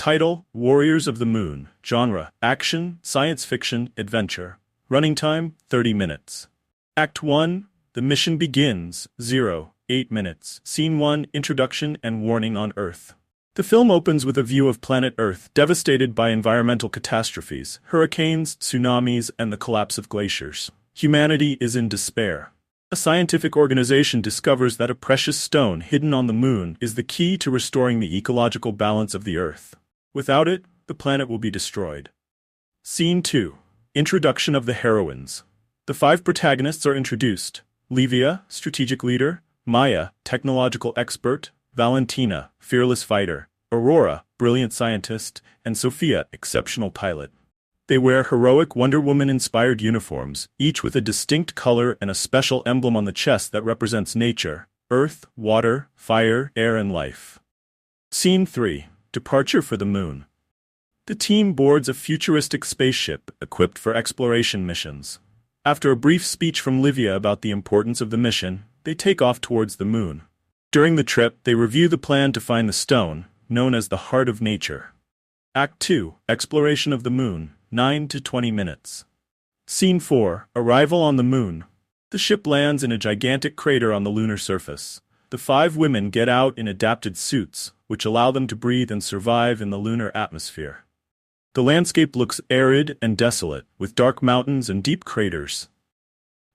Title: Warriors of the Moon. Genre: Action, Science Fiction, Adventure. Running time: 30 minutes. Act 1. The mission begins. 8 minutes. Scene 1. Introduction and warning on Earth. The film opens with a view of planet Earth devastated by environmental catastrophes, hurricanes, tsunamis, and the collapse of glaciers. Humanity is in despair. A scientific organization discovers that a precious stone hidden on the moon is the key to restoring the ecological balance of the Earth. Without it, the planet will be destroyed. Scene 2. Introduction of the heroines. The 5 protagonists are introduced: Lívia, strategic leader; Maya, technological expert; Valentina, fearless fighter; Aurora, brilliant scientist; and Sofia, exceptional pilot. They wear heroic Wonder Woman-inspired uniforms, each with a distinct color and a special emblem on the chest that represents nature: earth, water, fire, air, and life. Scene 3. Departure for the moon. The team boards a futuristic spaceship equipped for exploration missions. After a brief speech from Lívia about the importance of the mission, they take off towards the moon. During the trip, they review the plan to find the stone, known as the Heart of Nature. Act 2. Exploration of the moon. 9 to 20 minutes. Scene 4. Arrival on the moon. The ship lands in a gigantic crater on the lunar surface. The 5 women get out in adapted suits, which allow them to breathe and survive in the lunar atmosphere. The landscape looks arid and desolate, with dark mountains and deep craters.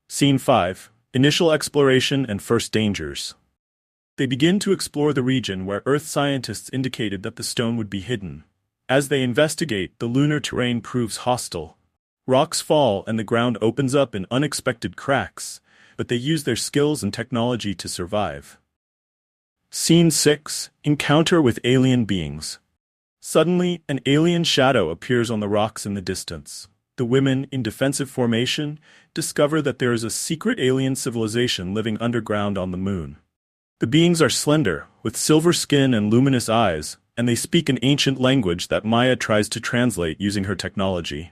Scene 5. Initial exploration and first dangers. They begin to explore the region where Earth scientists indicated that the stone would be hidden. As they investigate, the lunar terrain proves hostile. Rocks fall and the ground opens up in unexpected cracks, but they use their skills and technology to survive. Scene 6. Encounter with alien beings. Suddenly, an alien shadow appears on the rocks in the distance. The women, in defensive formation, discover that there is a secret alien civilization living underground on the moon. The beings are slender, with silver skin and luminous eyes, and they speak an ancient language that Maya tries to translate using her technology.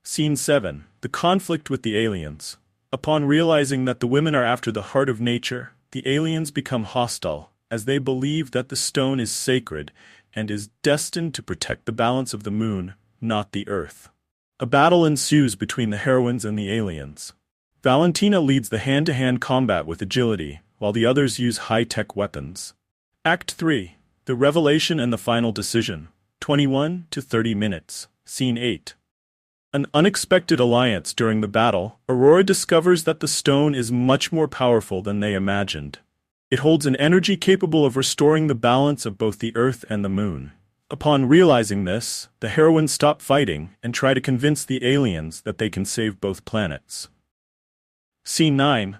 Scene 7. The conflict with the aliens. Upon realizing that the women are after the heart of nature, the aliens become hostile, as they believe that the stone is sacred and is destined to protect the balance of the moon, not the Earth. A battle ensues between the heroines and the aliens. Valentina leads the hand-to-hand combat with agility, while the others use high-tech weapons. Act 3. The revelation and the final decision. 21 to 30 minutes. Scene 8. An unexpected alliance during the battle. Aurora discovers that the stone is much more powerful than they imagined. It holds an energy capable of restoring the balance of both the Earth and the moon. Upon realizing this, the heroines stop fighting and try to convince the aliens that they can save both planets. Scene 9.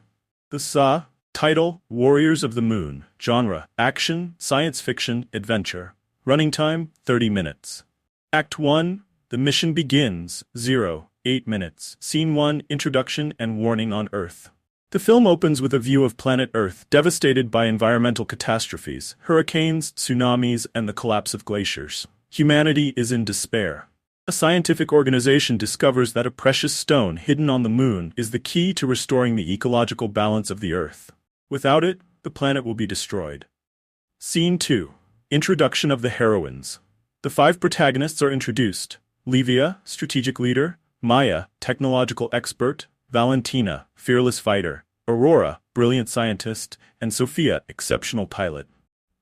The Sa. Title: Warriors of the Moon. Genre: Action, Science Fiction, Adventure. Running time: 30 minutes. Act 1. The mission begins. 8 minutes. Scene 1. Introduction and warning on Earth. The film opens with a view of planet Earth devastated by environmental catastrophes, hurricanes, tsunamis, and the collapse of glaciers. Humanity is in despair. A scientific organization discovers that a precious stone hidden on the moon is the key to restoring the ecological balance of the Earth. Without it, the planet will be destroyed. Scene 2. Introduction of the heroines. The 5 protagonists are introduced: Lívia, strategic leader; Maya, technological expert; Valentina, fearless fighter; Aurora, brilliant scientist; and Sofia, exceptional pilot.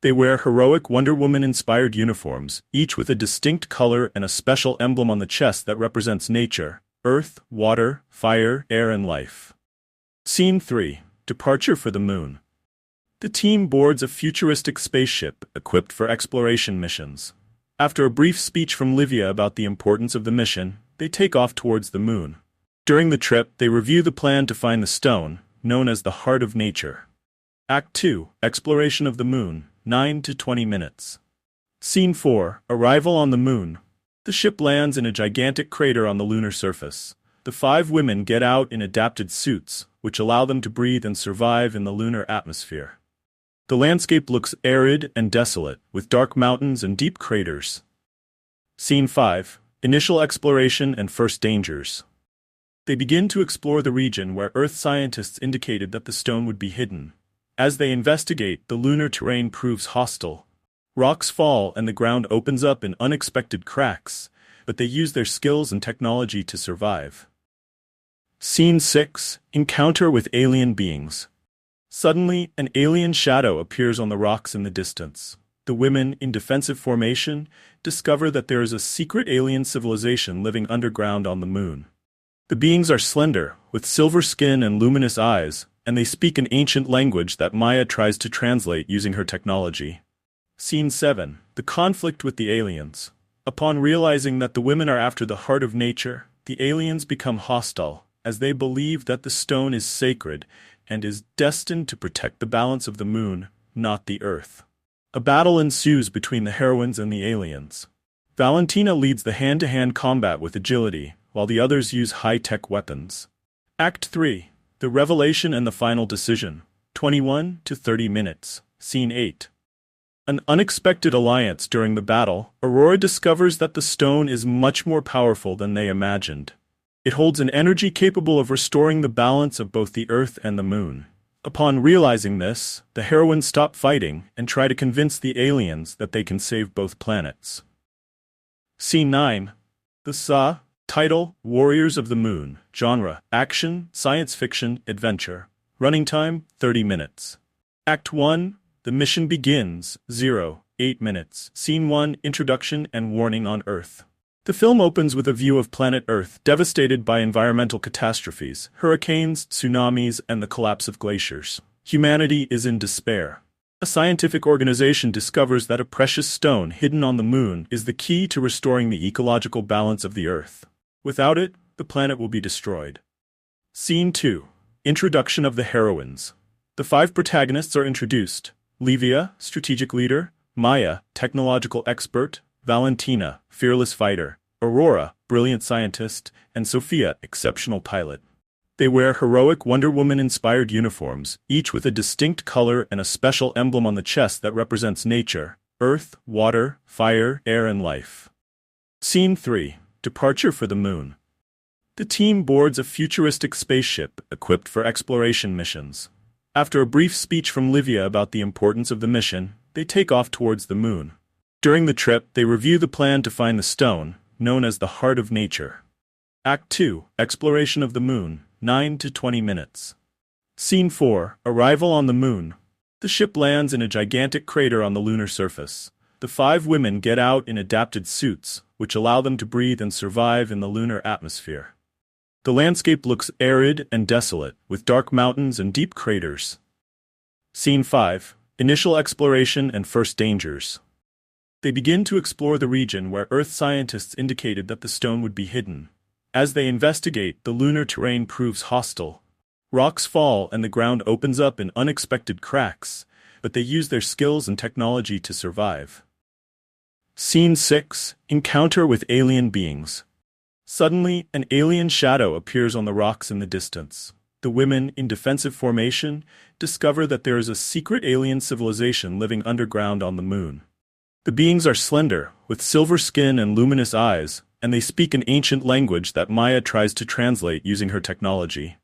They wear heroic Wonder Woman-inspired uniforms, each with a distinct color and a special emblem on the chest that represents nature: earth, water, fire, air, and life. Scene 3. Departure for the moon. The team boards a futuristic spaceship equipped for exploration missions. After a brief speech from Lívia about the importance of the mission, they take off towards the moon. During the trip, they review the plan to find the stone, known as the Heart of Nature. Act 2. Exploration of the moon. 9 to 20 minutes. Scene 4. Arrival on the moon. The ship lands in a gigantic crater on the lunar surface. The 5 women get out in adapted suits, which allow them to breathe and survive in the lunar atmosphere. The landscape looks arid and desolate, with dark mountains and deep craters. Scene 5. Initial exploration and first dangers. They begin to explore the region where Earth scientists indicated that the stone would be hidden. As they investigate, the lunar terrain proves hostile. Rocks fall and the ground opens up in unexpected cracks, but they use their skills and technology to survive. Scene 6. Encounter with alien beings. Suddenly, an alien shadow appears on the rocks in the distance. The women, in defensive formation, discover that there is a secret alien civilization living underground on the moon. The beings are slender, with silver skin and luminous eyes, and they speak an ancient language that Maya tries to translate using her technology. Scene 7. The conflict with the aliens. Upon realizing that the women are after the heart of nature, the aliens become hostile, as they believe that the stone is sacred and is destined to protect the balance of the moon, not the earth. A battle ensues between the heroines and the aliens. Valentina leads the hand-to-hand combat with agility, while the others use high-tech weapons. Act 3. The revelation and the final decision. 21 to 30 minutes. Scene 8. An unexpected alliance during the battle, Aurora discovers that the stone is much more powerful than they imagined. It holds an energy capable of restoring the balance of both the Earth and the Moon. Upon realizing this, the heroines stop fighting and try to convince the aliens that they can save both planets. Scene 9. The title, Warriors of the Moon. Genre, action, science fiction, adventure. Running time, 30 minutes. Act 1. The mission begins. 8 minutes. Scene 1. Introduction and warning on Earth. The film opens with a view of planet Earth devastated by environmental catastrophes, hurricanes, tsunamis, and the collapse of glaciers. Humanity is in despair. A scientific organization discovers that a precious stone hidden on the moon is the key to restoring the ecological balance of the Earth. Without it, the planet will be destroyed. Scene 2. Introduction of the heroines. The 5 protagonists are introduced. Lívia, strategic leader; Maya, technological expert; Valentina, fearless fighter; Aurora, brilliant scientist; and Sofia, exceptional pilot. They wear heroic Wonder Woman-inspired uniforms, each with a distinct color and a special emblem on the chest that represents nature: earth, water, fire, air, and life. Scene 3. Departure for the moon. The team boards a futuristic spaceship equipped for exploration missions. After a brief speech from Lívia about the importance of the mission, they take off towards the moon. During the trip, they review the plan to find the stone, known as the Heart of Nature. Act 2. Exploration of the Moon. 9 to 20 minutes. Scene 4. Arrival on the moon. The ship lands in a gigantic crater on the lunar surface. The 5 women get out in adapted suits, which allow them to breathe and survive in the lunar atmosphere. The landscape looks arid and desolate, with dark mountains and deep craters. Scene 5. Initial exploration and first dangers. They begin to explore the region where Earth scientists indicated that the stone would be hidden. As they investigate, the lunar terrain proves hostile. Rocks fall and the ground opens up in unexpected cracks, but they use their skills and technology to survive. Scene 6. Encounter with alien beings. Suddenly, an alien shadow appears on the rocks in the distance. The women, in defensive formation, discover that there is a secret alien civilization living underground on the moon. The beings are slender, with silver skin and luminous eyes, and they speak an ancient language that Maya tries to translate using her technology.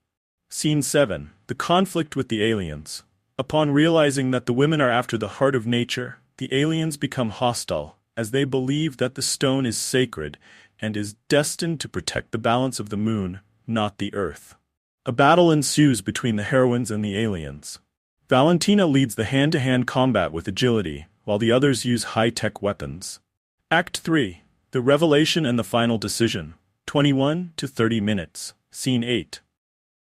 Scene 7. The conflict with the aliens. Upon realizing that the women are after the heart of nature, the aliens become hostile, as they believe that the stone is sacred and is destined to protect the balance of the moon, not the Earth. A battle ensues between the heroines and the aliens. Valentina leads the hand-to-hand combat with agility, while the others use high-tech weapons. Act 3. The revelation and the final decision. 21 to 30 minutes. Scene 8.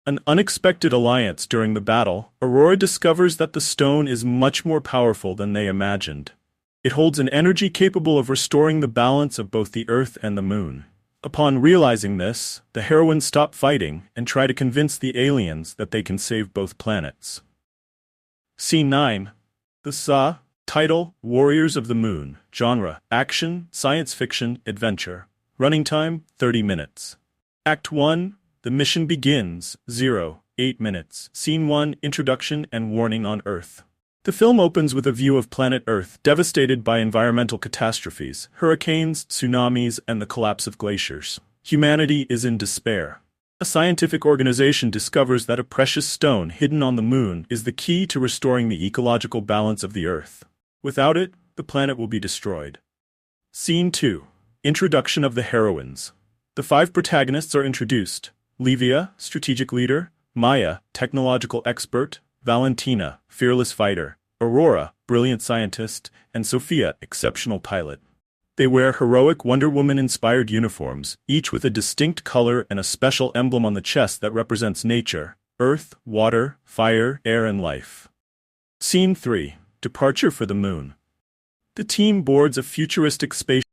An unexpected alliance during the battle, Aurora discovers that the stone is much more powerful than they imagined. It holds an energy capable of restoring the balance of both the Earth and the Moon. Upon realizing this, the heroines stop fighting and try to convince the aliens that they can save both planets. Scene 9. The title, Warriors of the Moon. Genre, action, science fiction, adventure. Running time, 30 minutes. Act 1. The mission begins. 8 minutes. Scene 1. Introduction and warning on Earth. The film opens with a view of planet Earth devastated by environmental catastrophes, hurricanes, tsunamis, and the collapse of glaciers. Humanity is in despair. A scientific organization discovers that a precious stone hidden on the moon is the key to restoring the ecological balance of the Earth. Without it, the planet will be destroyed. Scene 2. Introduction of the heroines. The 5 protagonists are introduced. Lívia, strategic leader; Maya, technological expert; Valentina, fearless fighter; Aurora, brilliant scientist; and Sofia, exceptional pilot. They wear heroic Wonder Woman-inspired uniforms, each with a distinct color and a special emblem on the chest that represents nature: earth, water, fire, air, and life. Scene 3. Departure for the moon. The team boards a futuristic spaceship